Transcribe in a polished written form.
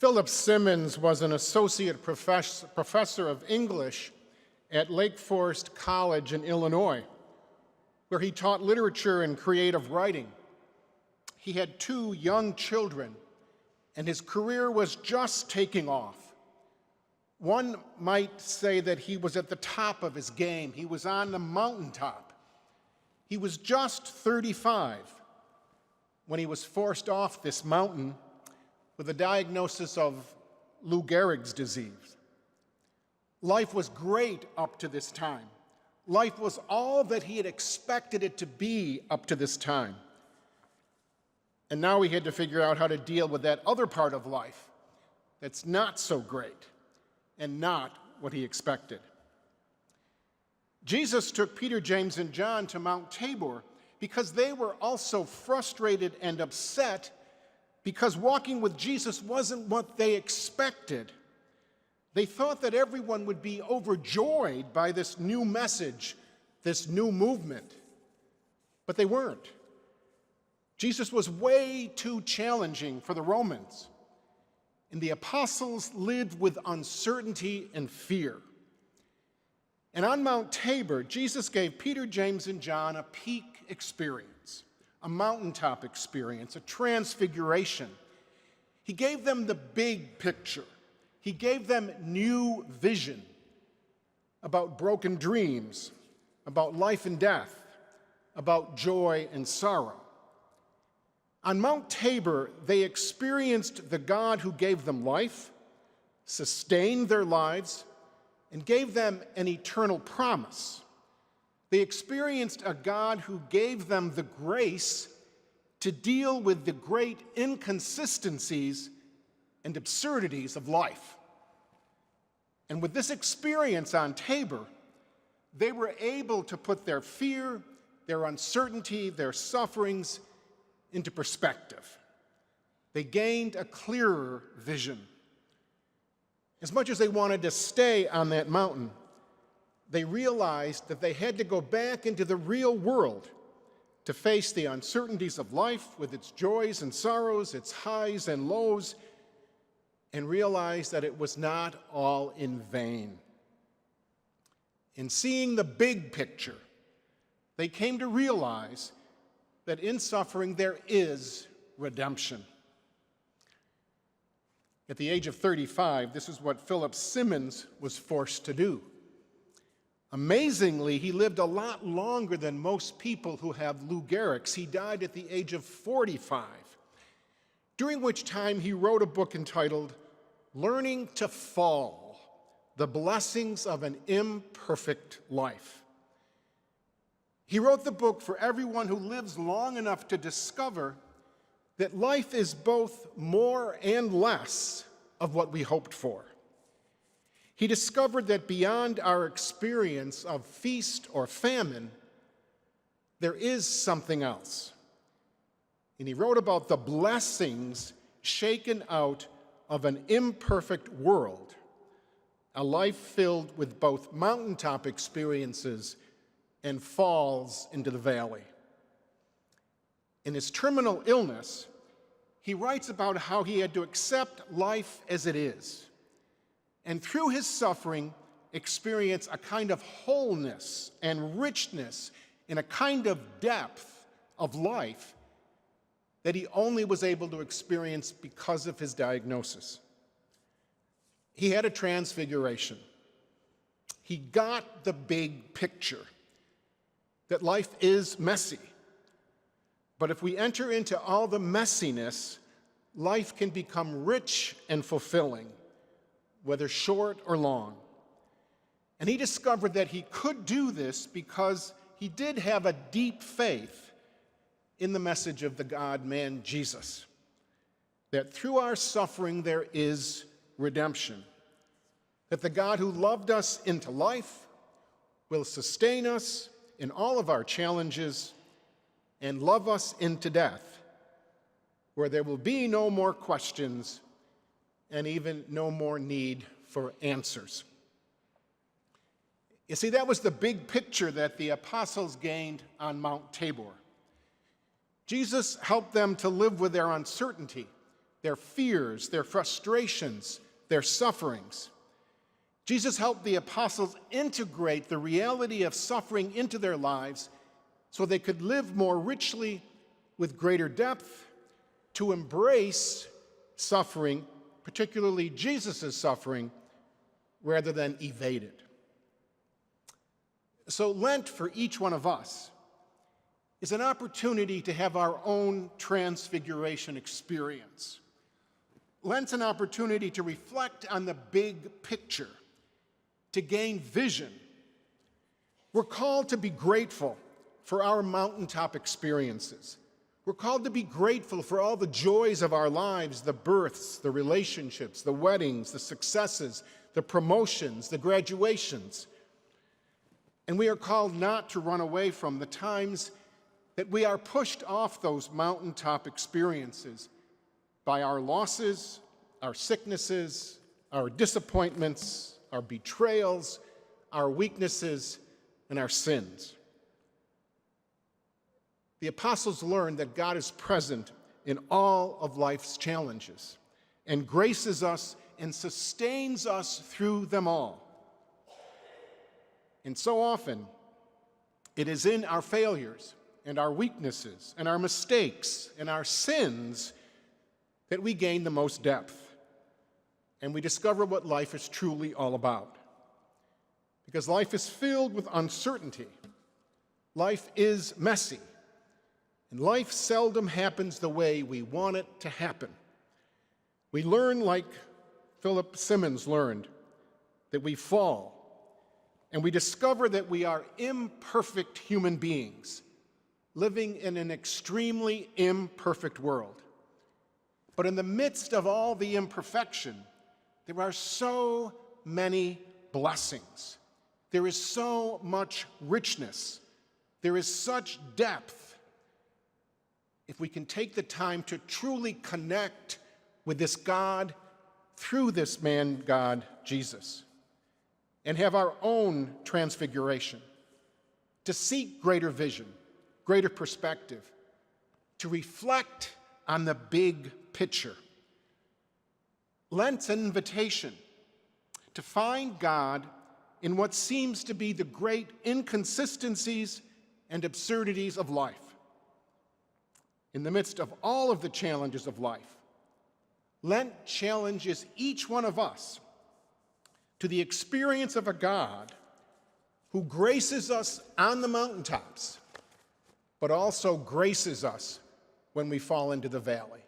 Philip Simmons was an associate professor of English at Lake Forest College in Illinois, where he taught literature and creative writing. He had 2 young children, and his career was just taking off. One might say that he was at the top of his game. He was on the mountaintop. He was just 35 when he was forced off this mountain with a diagnosis of Lou Gehrig's disease. Life was great up to this time. Life was all that he had expected it to be up to this time. And now he had to figure out how to deal with that other part of life that's not so great and not what he expected. Jesus took Peter, James, and John to Mount Tabor because they were also frustrated and upset because walking with Jesus wasn't what they expected. They thought that everyone would be overjoyed by this new message, this new movement, but they weren't. Jesus was way too challenging for the Romans, and the apostles lived with uncertainty and fear. And on Mount Tabor, Jesus gave Peter, James, and John a peak experience, a mountaintop experience, a transfiguration. He gave them the big picture. He gave them new vision about broken dreams, about life and death, about joy and sorrow. On Mount Tabor, they experienced the God who gave them life, sustained their lives, and gave them an eternal promise. They experienced a God who gave them the grace to deal with the great inconsistencies and absurdities of life. And with this experience on Tabor, they were able to put their fear, their uncertainty, their sufferings into perspective. They gained a clearer vision. As much as they wanted to stay on that mountain, they realized that they had to go back into the real world to face the uncertainties of life with its joys and sorrows, its highs and lows, and realize that it was not all in vain. In seeing the big picture, they came to realize that in suffering there is redemption. At the age of 35, this is what Philip Simmons was forced to do. Amazingly, he lived a lot longer than most people who have Lou Gehrig's. He died at the age of 45, during which time he wrote a book entitled Learning to Fall: The Blessings of an Imperfect Life. He wrote the book for everyone who lives long enough to discover that life is both more and less of what we hoped for. He discovered that beyond our experience of feast or famine, there is something else. And he wrote about the blessings shaken out of an imperfect world, a life filled with both mountaintop experiences and falls into the valley. In his terminal illness, he writes about how he had to accept life as it is, and through his suffering, experience a kind of wholeness and richness and a kind of depth of life that he only was able to experience because of his diagnosis. He had a transfiguration. He got the big picture that life is messy. But if we enter into all the messiness, life can become rich and fulfilling, whether short or long. And he discovered that he could do this because he did have a deep faith in the message of the God-man Jesus, that through our suffering there is redemption, that the God who loved us into life will sustain us in all of our challenges and love us into death, where there will be no more questions and even no more need for answers. You see, that was the big picture that the apostles gained on Mount Tabor. Jesus helped them to live with their uncertainty, their fears, their frustrations, their sufferings. Jesus helped the apostles integrate the reality of suffering into their lives so they could live more richly with greater depth, to embrace suffering, particularly Jesus' suffering, rather than evade it. So Lent for each one of us is an opportunity to have our own transfiguration experience. Lent's an opportunity to reflect on the big picture, to gain vision. We're called to be grateful for our mountaintop experiences. We're called to be grateful for all the joys of our lives, the births, the relationships, the weddings, the successes, the promotions, the graduations. And we are called not to run away from the times that we are pushed off those mountaintop experiences by our losses, our sicknesses, our disappointments, our betrayals, our weaknesses, and our sins. The apostles learned that God is present in all of life's challenges and graces us and sustains us through them all. And so often, it is in our failures and our weaknesses and our mistakes and our sins that we gain the most depth and we discover what life is truly all about. Because life is filled with uncertainty. Life is messy. And life seldom happens the way we want it to happen. We learn like Philip Simmons learned, that we fall, and we discover that we are imperfect human beings living in an extremely imperfect world. But in the midst of all the imperfection, there are so many blessings. There is so much richness. There is such depth. If we can take the time to truly connect with this God through this man, God, Jesus, and have our own transfiguration, to seek greater vision, greater perspective, to reflect on the big picture. Lent's an invitation to find God in what seems to be the great inconsistencies and absurdities of life. In the midst of all of the challenges of life, Lent challenges each one of us to the experience of a God who graces us on the mountaintops, but also graces us when we fall into the valley.